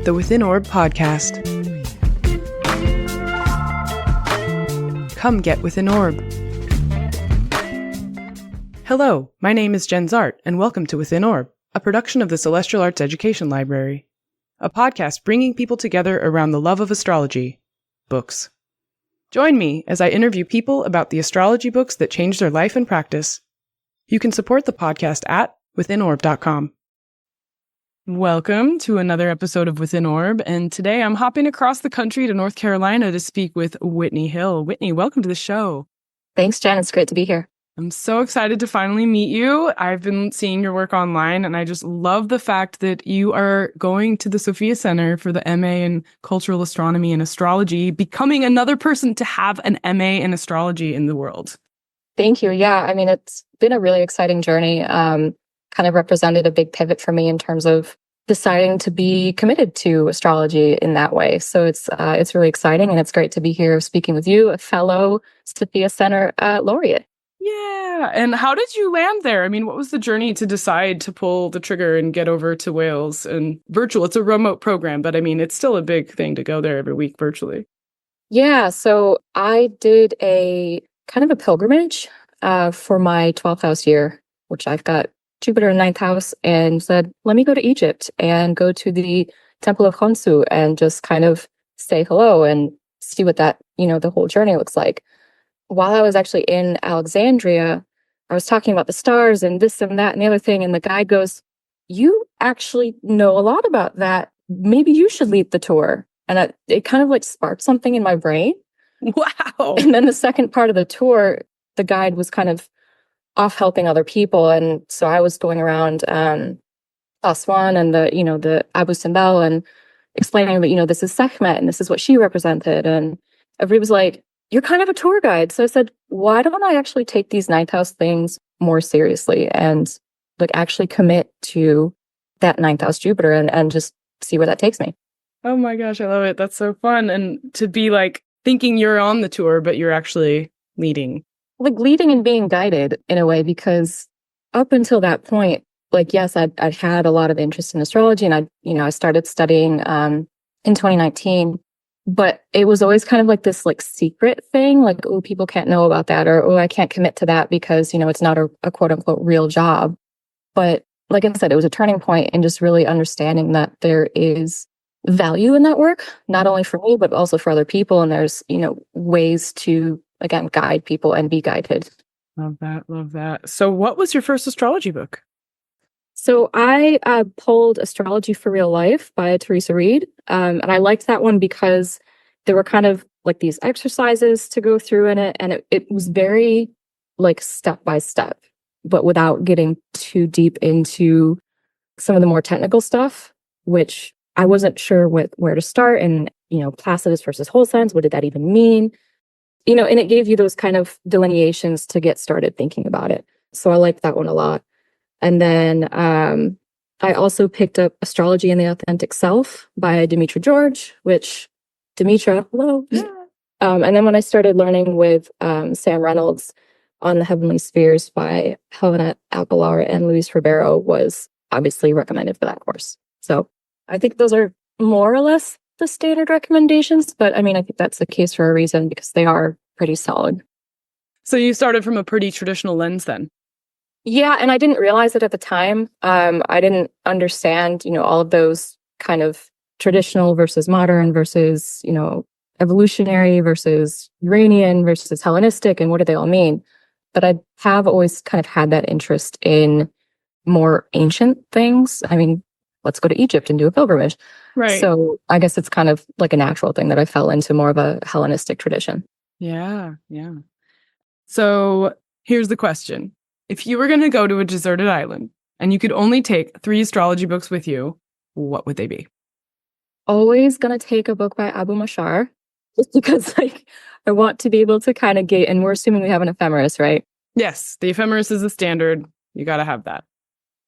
the Within Orb podcast. Come get Within Orb. Hello, my name is Jenn Zahrt, and welcome to Within Orb, a production of the Celestial Arts Education Library, a podcast bringing people together around the love of astrology, books. Join me as I interview people about the astrology books that changed their life and practice. You can support the podcast at withinorb.com. Welcome to another episode of Within Orb, and today I'm hopping across the country to North Carolina to speak with Whitney Hill. Whitney, welcome to the show. Thanks, Jen. It's great to be here. I'm so excited to finally meet you. I've been seeing your work online, and I just love the fact that you are going to the Sophia Center for the MA in Cultural Astronomy and Astrology, becoming another person to have an MA in astrology in the world. Thank you. Yeah, I mean, it's been a really exciting journey. Kind of represented a big pivot for me in terms of deciding to be committed to astrology in that way. So it's really exciting, and it's great to be here speaking with you, a fellow Sophia Center laureate. Yeah. And how did you land there? I mean, what was the journey to decide to pull the trigger and get over to Wales and virtual? It's a remote program, but I mean, it's still a big thing to go there every week virtually. Yeah. So I did a kind of a pilgrimage for my 12th house year, which I've got Jupiter in 9th house, and said, let me go to Egypt and go to the Temple of Khonsu and just kind of say hello and see what that, the whole journey looks like. While I was actually in Alexandria, I was talking about the stars and this and that and the other thing. And the guide goes, you actually know a lot about that. Maybe you should lead the tour. And it kind of like sparked something in my brain. Wow. And then the second part of the tour, the guide was kind of off helping other people. And so I was going around Aswan and the Abu Simbel and explaining that, this is Sekhmet and this is what she represented. And everybody was like, you're kind of a tour guide. So I said, why don't I actually take these 9th house things more seriously and like actually commit to that 9th house Jupiter and just see where that takes me. Oh my gosh, I love it. That's so fun. And to be like thinking you're on the tour, but you're actually leading. Like leading and being guided in a way, because up until that point, like, yes, I'd had a lot of interest in astrology, and I started studying in 2019, but it was always kind of like this like secret thing, like, oh, people can't know about that, or, oh, I can't commit to that because, it's not a quote unquote real job. But like I said, it was a turning point in just really understanding that there is value in that work, not only for me, but also for other people. And there's, ways to, again, guide people and be guided. Love that. Love that. So what was your first astrology book? So I pulled Astrology for Real Life by Theresa Reed. And I liked that one because there were kind of like these exercises to go through in it. And it was very like step by step, but without getting too deep into some of the more technical stuff, which I wasn't sure where to start. And, Placidus versus whole signs, what did that even mean? And it gave you those kind of delineations to get started thinking about it. So I liked that one a lot. And then I also picked up Astrology and the Authentic Self by Demetra George, which, Demetra, hello. And then when I started learning with Sam Reynolds on the Heavenly Spheres by Helena, Al-Balkhi, and Luis Ribeiro was obviously recommended for that course. So I think those are more or less the standard recommendations, but I mean, I think that's the case for a reason because they are pretty solid. So you started from a pretty traditional lens then? Yeah, and I didn't realize it at the time. I didn't understand, all of those kind of traditional versus modern versus, evolutionary versus Uranian versus Hellenistic, and what do they all mean? But I have always kind of had that interest in more ancient things. I mean, let's go to Egypt and do a pilgrimage. Right. So I guess it's kind of like a natural thing that I fell into more of a Hellenistic tradition. Yeah, yeah. So here's the question. If you were going to go to a deserted island and you could only take 3 astrology books with you, what would they be? Always going to take a book by Abu Mashar, just because I want to be able to kind of gauge, and we're assuming we have an ephemeris, right? Yes, the ephemeris is the standard. You got to have that.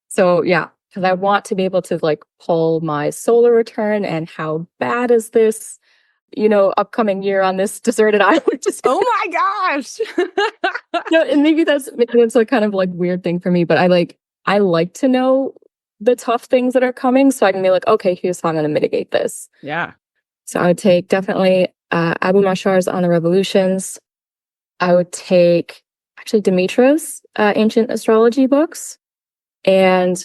So yeah, because I want to be able to pull my solar return and how bad is this, upcoming year on this deserted island. Oh my gosh. No, and maybe that's a kind of weird thing for me, but I like to know the tough things that are coming, so I can be like, okay, here's how I'm going to mitigate this. Yeah. So I would take definitely Abu Mashar's On the Revolutions. I would take actually Demetra's Ancient Astrology books. And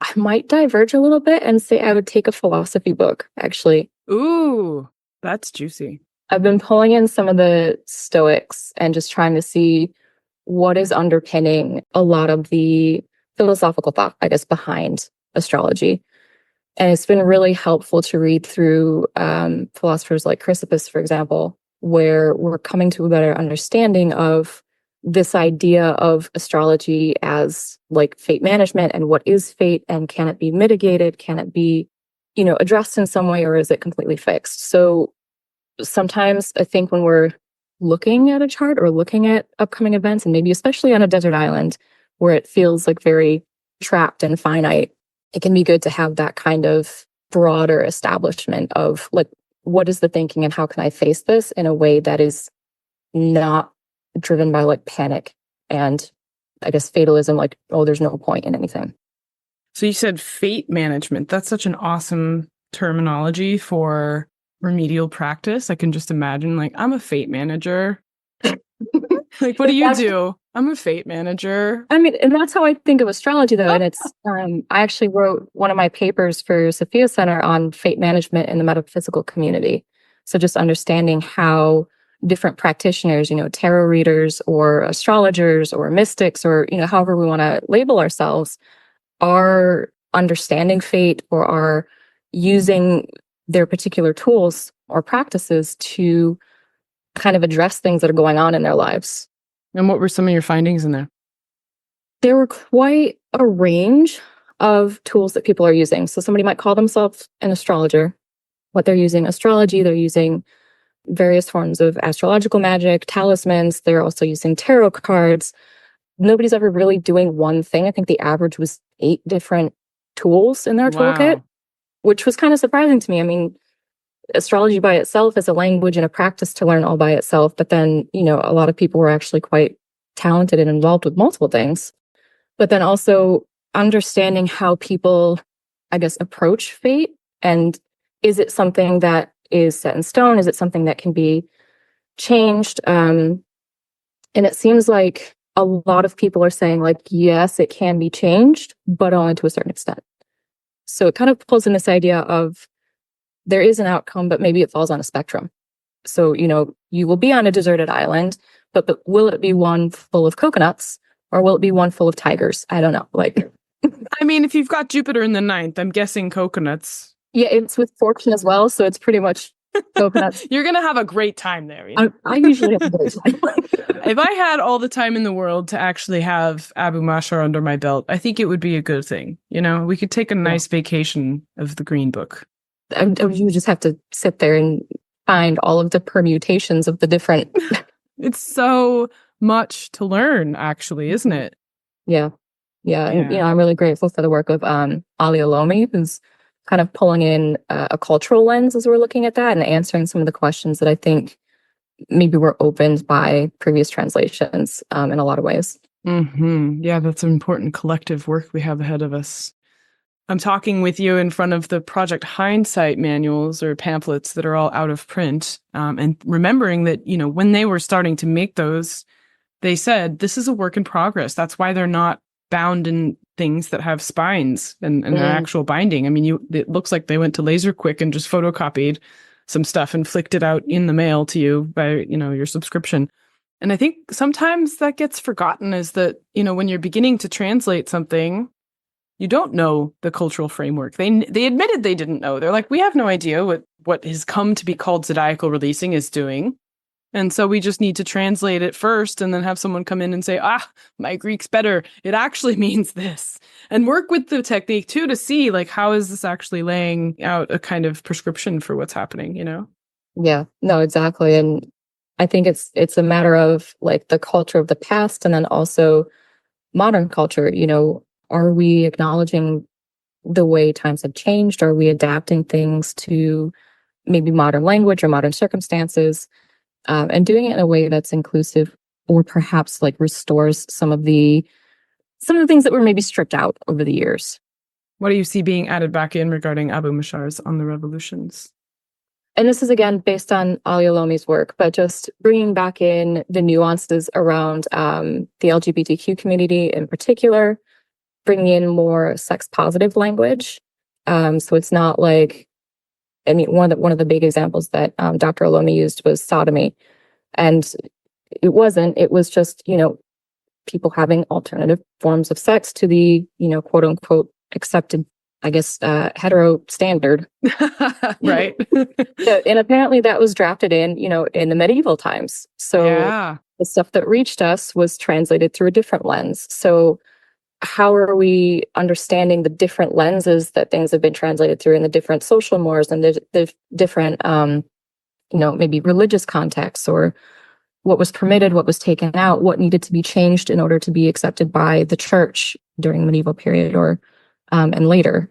I might diverge a little bit and say I would take a philosophy book, actually. Ooh, that's juicy. I've been pulling in some of the stoics and just trying to see what is underpinning a lot of the philosophical thought, I guess, behind astrology. And it's been really helpful to read through philosophers like Chrysippus, for example, where we're coming to a better understanding of this idea of astrology as like fate management and what is fate and can it be mitigated? Can it be, addressed in some way, or is it completely fixed? So sometimes I think when we're looking at a chart or looking at upcoming events, and maybe especially on a desert island where it feels like very trapped and finite, it can be good to have that kind of broader establishment of like, what is the thinking and how can I face this in a way that is not driven by like panic and I guess fatalism, like, oh, there's no point in anything. So you said fate management. That's such an awesome terminology for remedial practice. I can just imagine like, I'm a fate manager. Like, what do you do? I'm a fate manager. I mean, and that's how I think of astrology, though. And it's, I actually wrote one of my papers for Sophia Center on fate management in the metaphysical community. So just understanding how different practitioners, tarot readers or astrologers or mystics or, however we want to label ourselves, are understanding fate or are using their particular tools or practices to kind of address things that are going on in their lives. And what were some of your findings in there? There were quite a range of tools that people are using. So somebody might call themselves an astrologer. What they're using, astrology, they're using various forms of astrological magic, talismans. They're also using tarot cards. Nobody's ever really doing one thing. I think the average was 8 different tools in their toolkit, which was kind of surprising to me. I mean, astrology by itself is a language and a practice to learn all by itself. But then, a lot of people were actually quite talented and involved with multiple things. But then also understanding how people, I guess, approach fate. And is it something that is set in stone? Is it something that can be changed? And it seems like a lot of people are saying like, yes, it can be changed, but only to a certain extent. So it kind of pulls in this idea of there is an outcome, but maybe it falls on a spectrum. So, you will be on a deserted island, but will it be one full of coconuts or will it be one full of tigers? I don't know. Like, I mean, if you've got Jupiter in the 9th, I'm guessing coconuts. Yeah, it's with fortune as well. So it's pretty much coconuts. You're going to have a great time there. I usually have a great time. If I had all the time in the world to actually have Abu Mashar under my belt, I think it would be a good thing. We could take a nice vacation of the Green Book. You just have to sit there and find all of the permutations of the different. It's so much to learn, actually, isn't it? Yeah. And, I'm really grateful for the work of Ali Alomi, who's kind of pulling in a cultural lens as we're looking at that and answering some of the questions that I think maybe were opened by previous translations in a lot of ways. Mm-hmm. Yeah, that's an important collective work we have ahead of us. I'm talking with you in front of the Project Hindsight manuals or pamphlets that are all out of print. And remembering that, when they were starting to make those, they said, this is a work in progress. That's why they're not bound in things that have spines and an actual binding. I mean, it looks like they went to LaserQuick and just photocopied some stuff and flicked it out in the mail to you by, your subscription. And I think sometimes that gets forgotten is that, when you're beginning to translate something, you don't know the cultural framework. They admitted they didn't know. They're like, we have no idea what has come to be called zodiacal releasing is doing. And so we just need to translate it first and then have someone come in and say, my Greek's better. It actually means this. And work with the technique too to see like, how is this actually laying out a kind of prescription for what's happening, Yeah, no, exactly. And I think it's a matter of like the culture of the past and then also modern culture. Are we acknowledging the way times have changed? Are we adapting things to maybe modern language or modern circumstances? And doing it in a way that's inclusive or perhaps like restores some of the things that were maybe stripped out over the years. What do you see being added back in regarding Abu Mashar's On the Revolutions? And this is, again, based on Ali Olomi's work, but just bringing back in the nuances around the LGBTQ community in particular, bringing in more sex-positive language. So it's not like, I mean, one of the big examples that Dr. Olomi used was sodomy. And it wasn't. It was just, people having alternative forms of sex to the, quote unquote, accepted, I guess, hetero standard. Right. And apparently that was drafted in, in the medieval times. So the stuff that reached us was translated through a different lens. So how are we understanding the different lenses that things have been translated through in the different social mores and the different, maybe religious contexts, or what was permitted, what was taken out, what needed to be changed in order to be accepted by the church during the medieval period or and later.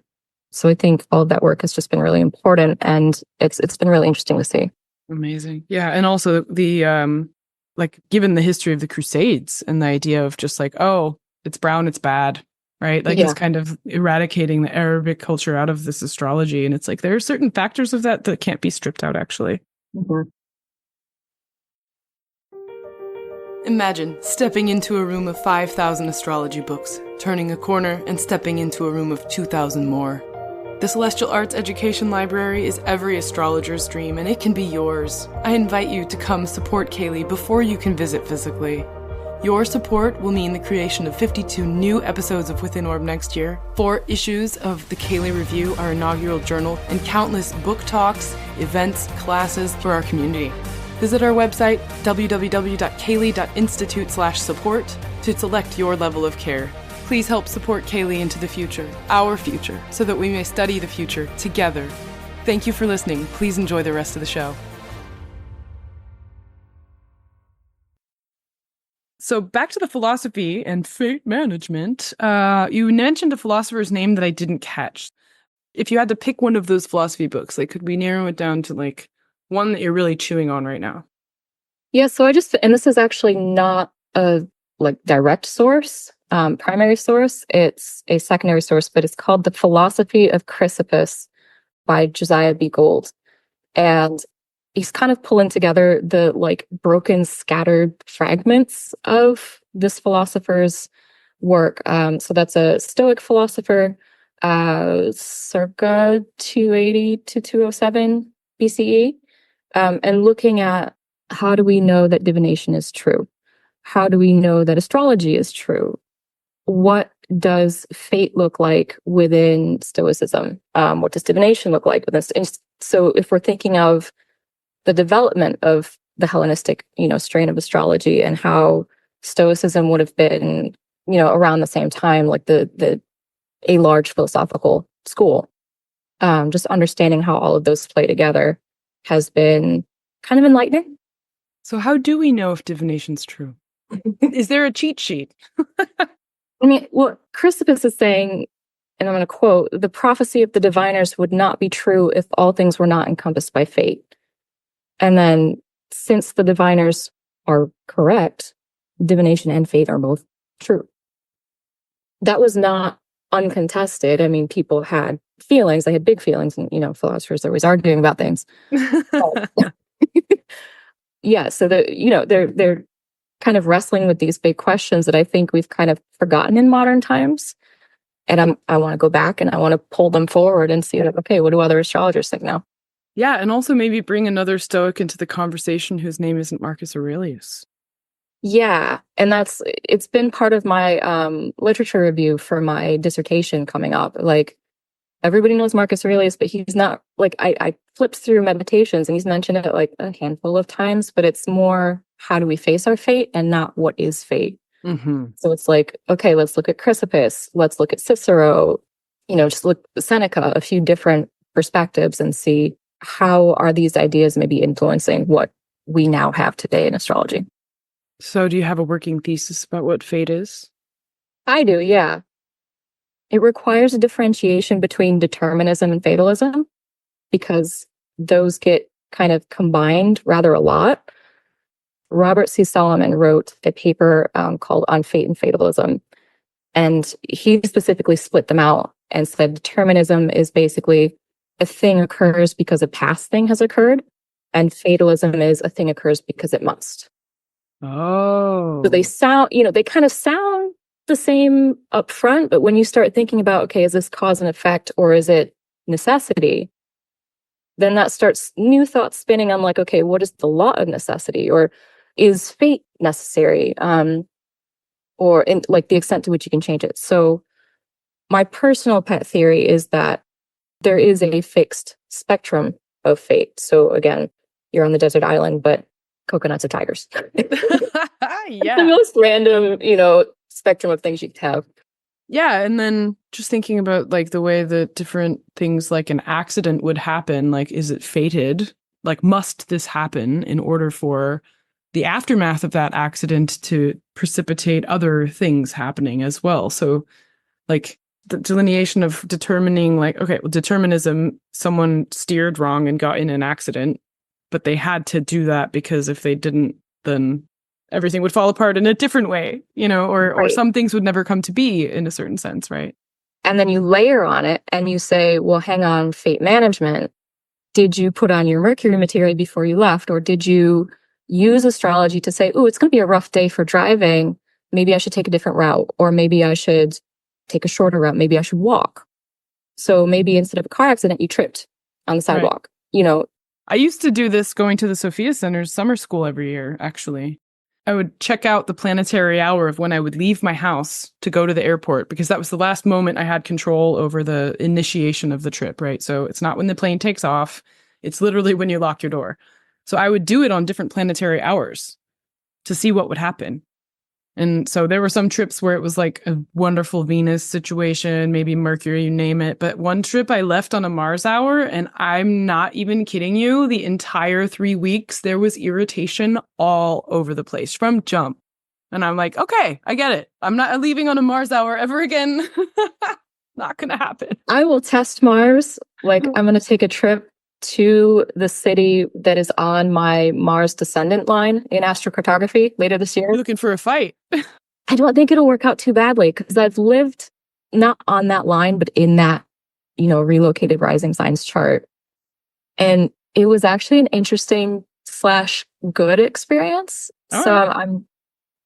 So I think all of that work has just been really important, and it's been really interesting to see. Amazing. Yeah. And also the given the history of the Crusades and the idea of just like, oh, it's brown, it's bad, right? Like it's kind of eradicating the Arabic culture out of this astrology. And it's like there are certain factors of that can't be stripped out, actually. Mm-hmm. Imagine stepping into a room of 5,000 astrology books, turning a corner and stepping into a room of 2,000 more. The Celestial Arts Education Library is every astrologer's dream, and it can be yours. I invite you to come support CAELi before you can visit physically. Your support will mean the creation of 52 new episodes of Within Orb next year, 4 issues of the CAELi Review, our inaugural journal, and countless book talks, events, classes for our community. Visit our website, www.caeli.institute/support, to select your level of care. Please help support CAELi into the future, our future, so that we may study the future together. Thank you for listening. Please enjoy the rest of the show. So back to the philosophy and fate management. You mentioned a philosopher's name that I didn't catch. If you had to pick one of those philosophy books, could we narrow it down to one that you're really chewing on right now? Yeah, so and this is actually not a direct source, primary source. It's a secondary source, but it's called The Philosophy of Chrysippus by Josiah B. Gould. And he's kind of pulling together the broken, scattered fragments of this philosopher's work. So that's a Stoic philosopher, circa 280 to 207 BCE. And looking at how do we know that divination is true? How do we know that astrology is true? What does fate look like within Stoicism? What does divination look like within? And so if we're thinking of the development of the Hellenistic, strain of astrology and how Stoicism would have been, around the same time, a large philosophical school, just understanding how all of those play together has been kind of enlightening. So how do we know if divination's true? Is there a cheat sheet? I mean, what Chrysippus is saying, and I'm going to quote, "The prophecy of the diviners would not be true if all things were not encompassed by fate." And then, since the diviners are correct, divination and fate are both true. That was not uncontested. I mean, people had feelings, they had big feelings, and, philosophers are always arguing about things. Yeah, so they're kind of wrestling with these big questions that I think we've kind of forgotten in modern times. And I want to go back and I want to pull them forward and see, okay, what do other astrologers think now? Yeah, and also maybe bring another Stoic into the conversation whose name isn't Marcus Aurelius. Yeah, and it's been part of my literature review for my dissertation coming up. Everybody knows Marcus Aurelius, but he's not, I flipped through Meditations and he's mentioned it a handful of times, but it's more, how do we face our fate and not what is fate? Mm-hmm. So it's okay, let's look at Chrysippus, let's look at Cicero, just look at Seneca, a few different perspectives, and see how are these ideas maybe influencing what we now have today in astrology. So do you have a working thesis about what fate is? I do, yeah. It requires a differentiation between determinism and fatalism, because those get kind of combined rather a lot. Robert C. Solomon wrote a paper called On Fate and Fatalism. And he specifically split them out and said determinism is basically a thing occurs because a past thing has occurred, and fatalism is a thing occurs because it must. Oh. So they sound, they kind of sound the same up front, but when you start thinking about, okay, is this cause and effect or is it necessity? Then that starts new thoughts spinning on like, okay, what is the law of necessity? Or is fate necessary? Or in like the extent to which you can change it. So my personal pet theory is that there is a fixed spectrum of fate. So again, you're on the desert island, but coconuts are tigers. Yeah. The most random, spectrum of things you could have. Yeah, and then just thinking about like the way that different things like an accident would happen, like is it fated? Like must this happen in order for the aftermath of that accident to precipitate other things happening as well? So like the delineation of determining like, okay, well, determinism, someone steered wrong and got in an accident, but they had to do that because if they didn't, then everything would fall apart in a different way, or some things would never come to be in a certain sense, right? And then you layer on it and you say, well, hang on, fate management. Did you put on your Mercury material before you left? Or did you use astrology to say, oh, it's going to be a rough day for driving. Maybe I should take a different route. Or maybe I should take a shorter route. Maybe I should walk. So maybe instead of a car accident, you tripped on the sidewalk. Right. I used to do this going to the Sophia Center's summer school every year, actually. I would check out the planetary hour of when I would leave my house to go to the airport, because that was the last moment I had control over the initiation of the trip, right? So it's not when the plane takes off. It's literally when you lock your door. So I would do it on different planetary hours to see what would happen. And so there were some trips where it was like a wonderful Venus situation, maybe Mercury, you name it. But one trip I left on a Mars hour, and I'm not even kidding you, the entire 3 weeks, there was irritation all over the place from jump. And I'm like, okay, I get it. I'm not leaving on a Mars hour ever again. Not going to happen. I will test Mars. Like I'm going to take a trip to the city that is on my Mars descendant line in astrocartography later this year. You're looking for a fight. I don't think it'll work out too badly because I've lived not on that line, but in that, relocated rising signs chart. And it was actually an interesting / good experience. All so right. I'm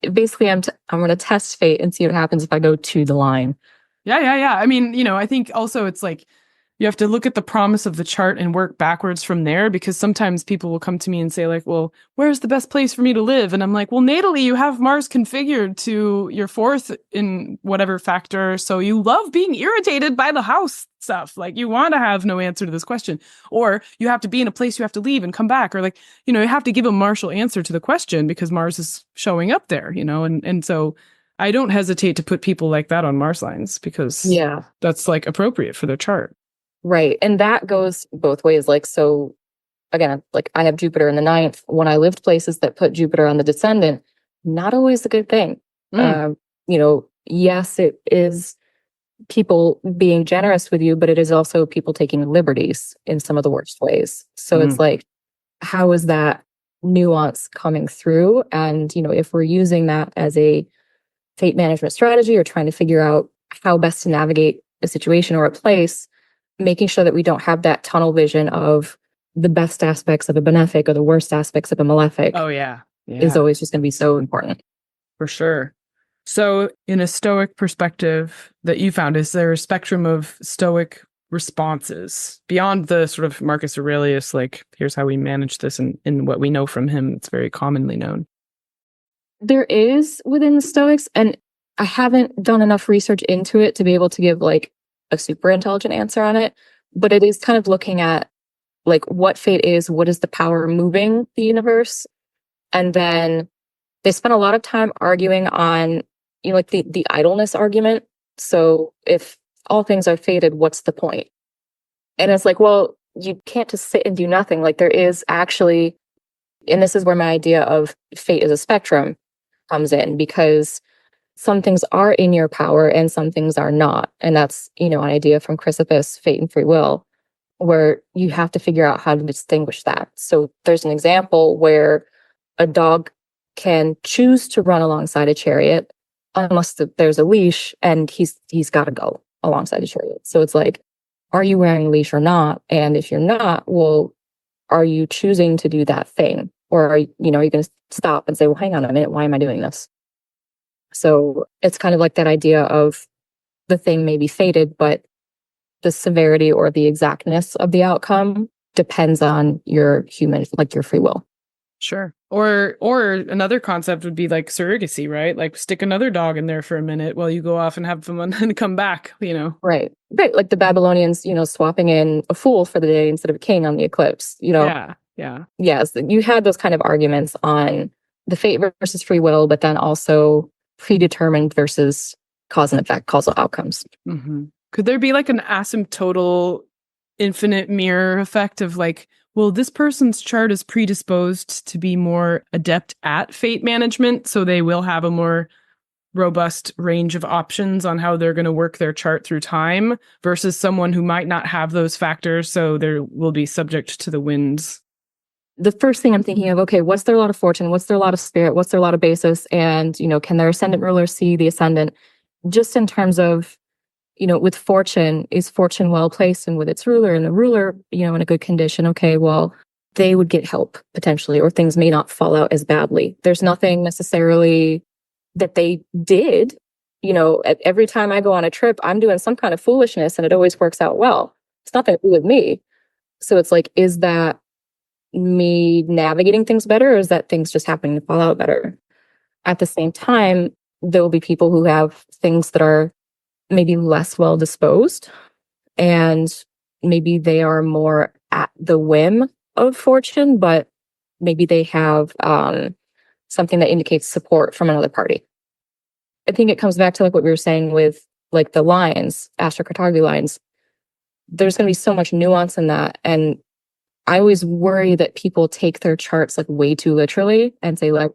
going to test fate and see what happens if I go to the line. Yeah. I mean, I think also it's like, you have to look at the promise of the chart and work backwards from there, because sometimes people will come to me and say like, well, where's the best place for me to live? And I'm like, well, natally, you have Mars configured to your 4th in whatever factor. So you love being irritated by the house stuff. Like you want to have no answer to this question, or you have to be in a place you have to leave and come back, or like, you have to give a martial answer to the question because Mars is showing up there, and so I don't hesitate to put people like that on Mars lines because that's like appropriate for their chart. Right. And that goes both ways. Like, so again, like I have Jupiter in the 9th. When I lived places that put Jupiter on the descendant, not always a good thing. Yes, it is people being generous with you, but it is also people taking liberties in some of the worst ways. So it's like, how is that nuance coming through? And, if we're using that as a fate management strategy or trying to figure out how best to navigate a situation or a place, making sure that we don't have that tunnel vision of the best aspects of a benefic or the worst aspects of a malefic. Oh, yeah. Is always just going to be so important. For sure. So in a Stoic perspective that you found, is there a spectrum of Stoic responses beyond the sort of Marcus Aurelius, like, here's how we manage this and what we know from him, it's very commonly known? There is within the Stoics, and I haven't done enough research into it to be able to give like a super intelligent answer on it, but it is kind of looking at like what fate is, what is the power moving the universe, and then they spent a lot of time arguing on like the idleness argument. So if all things are fated, what's the point? And it's like, well, you can't just sit and do nothing. Like there is actually, and this is where my idea of fate as a spectrum comes in, because some things are in your power and some things are not. And that's, an idea from Chrysippus, Fate and Free Will, where you have to figure out how to distinguish that. So there's an example where a dog can choose to run alongside a chariot unless there's a leash, and he's got to go alongside the chariot. So it's like, are you wearing a leash or not? And if you're not, well, are you choosing to do that thing? Or are you going to stop and say, well, hang on a minute, why am I doing this? So it's kind of like that idea of the thing may be fated, but the severity or the exactness of the outcome depends on your human, like your free will. Sure. Or another concept would be like surrogacy, right? Like stick another dog in there for a minute while you go off and have fun and come back, Right. Like the Babylonians, swapping in a fool for the day instead of a king on the eclipse, Yeah. Yes, you had those kind of arguments on the fate versus free will, but then also predetermined versus cause and effect, causal outcomes. Mm-hmm. Could there be like an asymptotal infinite mirror effect of like, well, this person's chart is predisposed to be more adept at fate management, so they will have a more robust range of options on how they're going to work their chart through time, versus someone who might not have those factors, so they will be subject to the winds? The first thing I'm thinking of, okay, what's their lot of fortune? What's their lot of spirit? What's their lot of basis? And, can their ascendant ruler see the ascendant? Just in terms of, with fortune, is fortune well placed and with its ruler, and the ruler, in a good condition? Okay, well, they would get help potentially, or things may not fall out as badly. There's nothing necessarily that they did. Every time I go on a trip, I'm doing some kind of foolishness and it always works out well. It's nothing to do with me. So it's like, is that me navigating things better, or is that things just happening to fall out better? At the same time, there will be people who have things that are maybe less well disposed, and maybe they are more at the whim of fortune, but maybe they have something that indicates support from another party. I think it comes back to like what we were saying with like the lines, astrocartography lines. There's going to be so much nuance in that, and I always worry that people take their charts like way too literally and say like,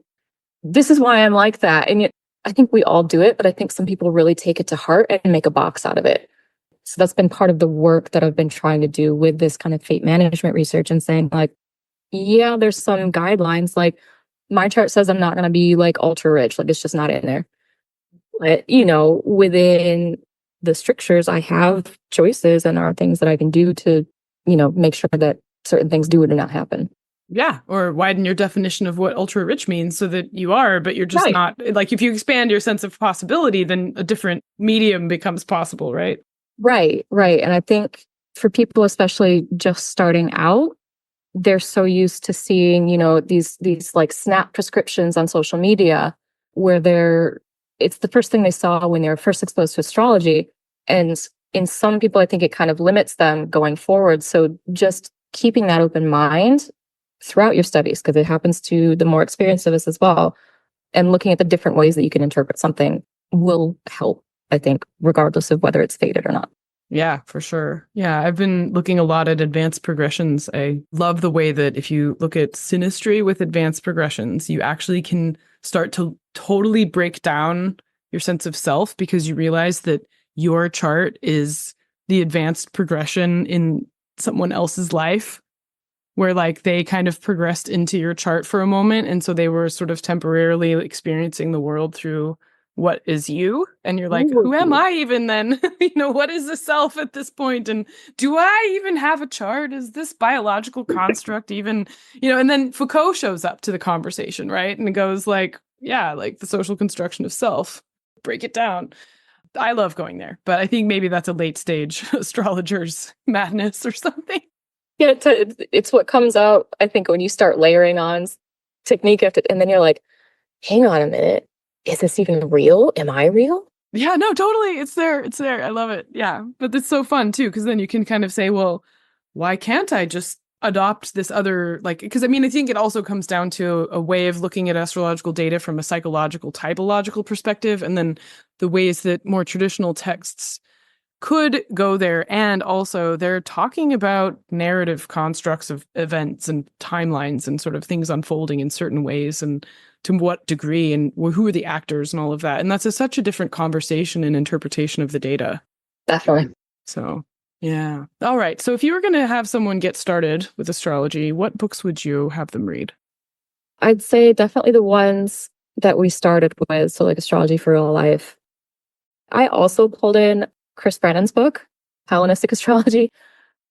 this is why I'm like that. And yet, I think we all do it, but I think some people really take it to heart and make a box out of it. So that's been part of the work that I've been trying to do with this kind of fate management research, and saying like, yeah, there's some guidelines. Like my chart says I'm not going to be like ultra rich. Like it's just not in there. But, within the strictures, I have choices and are things that I can do to, make sure that certain things do or do not happen. Yeah, or widen your definition of what ultra rich means so that you are, but you're just Right. not. Like if you expand your sense of possibility, then a different medium becomes possible, right? Right. And I think for people, especially just starting out, they're so used to seeing, these like snap prescriptions on social media where it's the first thing they saw when they were first exposed to astrology. And in some people, I think it kind of limits them going forward. So just keeping that open mind throughout your studies, because it happens to the more experienced of us as well, and looking at the different ways that you can interpret something will help, I think, regardless of whether it's fated or not. Yeah, for sure. Yeah, I've been looking a lot at advanced progressions. I love the way that if you look at synastry with advanced progressions, you actually can start to totally break down your sense of self, because you realize that your chart is the advanced progression in someone else's life, where like they kind of progressed into your chart for a moment. And so they were sort of temporarily experiencing the world through what is you. And you're like, who am I even then? What is the self at this point? And do I even have a chart? Is this biological construct even, and then Foucault shows up to the conversation, right? And it goes like, yeah, like the social construction of self, break it down. I love going there, but I think maybe that's a late stage astrologer's madness or something. Yeah, it's what comes out, I think, when you start layering on technique after, and then you're like, hang on a minute, is this even real? Am I real? Yeah, no, totally. It's there. I love it. Yeah. But it's so fun too, because then you can kind of say, well, why can't I just adopt this other, like, because I think it also comes down to a way of looking at astrological data from a psychological, typological perspective, and then the ways that more traditional texts could go there. And also they're talking about narrative constructs of events and timelines and sort of things unfolding in certain ways, and to what degree, and who are the actors and all of that. And that's such a different conversation and interpretation of the data. Definitely. So, yeah. All right. So if you were going to have someone get started with astrology, what books would you have them read? I'd say definitely the ones that we started with, so like Astrology for Real Life, I also pulled in Chris Brannon's book, Hellenistic Astrology.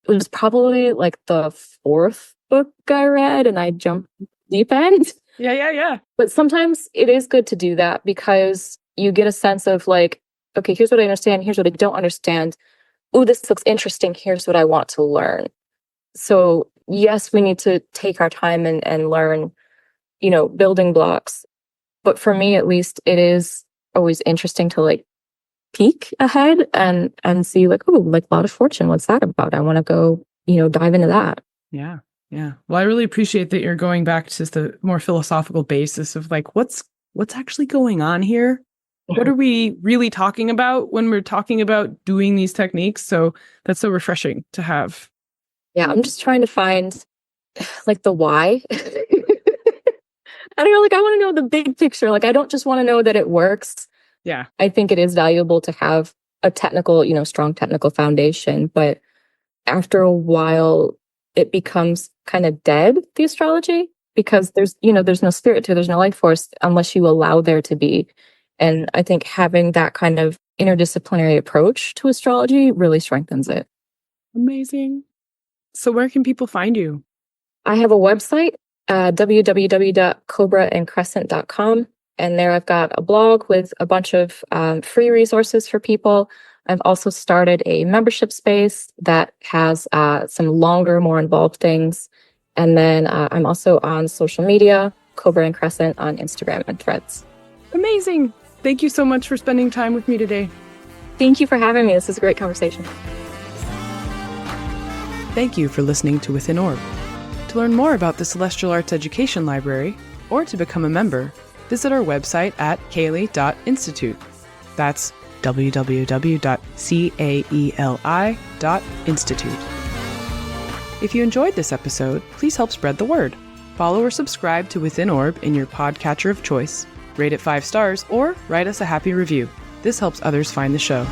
It was probably like the fourth book I read, and I jumped deep end. Yeah. But sometimes it is good to do that because you get a sense of like, okay, here's what I understand, here's what I don't understand. Oh, this looks interesting. Here's what I want to learn. So yes, we need to take our time and learn, building blocks. But for me, at least, it is always interesting to like peek ahead and see like, oh, like Lot of Fortune, what's that about? I want to go, dive into that. Yeah. Well, I really appreciate that you're going back to the more philosophical basis of like, what's actually going on here? What are we really talking about when we're talking about doing these techniques? So that's so refreshing to have. Yeah, I'm just trying to find like the why. I don't know, like I want to know the big picture. Like I don't just want to know that it works. Yeah. I think it is valuable to have a technical, strong technical foundation, but after a while it becomes kind of dead, the astrology, because there's no spirit to it, there's no life force unless you allow there to be. And I think having that kind of interdisciplinary approach to astrology really strengthens it. Amazing. So where can people find you? I have a website, www.cobraandcrescent.com. And there I've got a blog with a bunch of free resources for people. I've also started a membership space that has some longer, more involved things. And then I'm also on social media, Cobra and Crescent on Instagram and Threads. Amazing. Thank you so much for spending time with me today. Thank you for having me. This is a great conversation. Thank you for listening to Within Orb. To learn more about the Celestial Arts Education Library, or to become a member, visit our website at CAELi.institute. That's www.caeli.institute. If you enjoyed this episode, please help spread the word. Follow or subscribe to Within Orb in your podcatcher of choice, rate it 5 stars, or write us a happy review. This helps others find the show.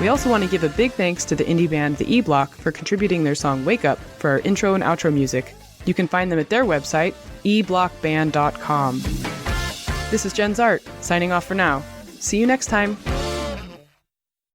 We also want to give a big thanks to the indie band The E-Block for contributing their song Wake Up for our intro and outro music. You can find them at their website, eblockband.com. This is Jenn Zahrt, signing off for now. See you next time.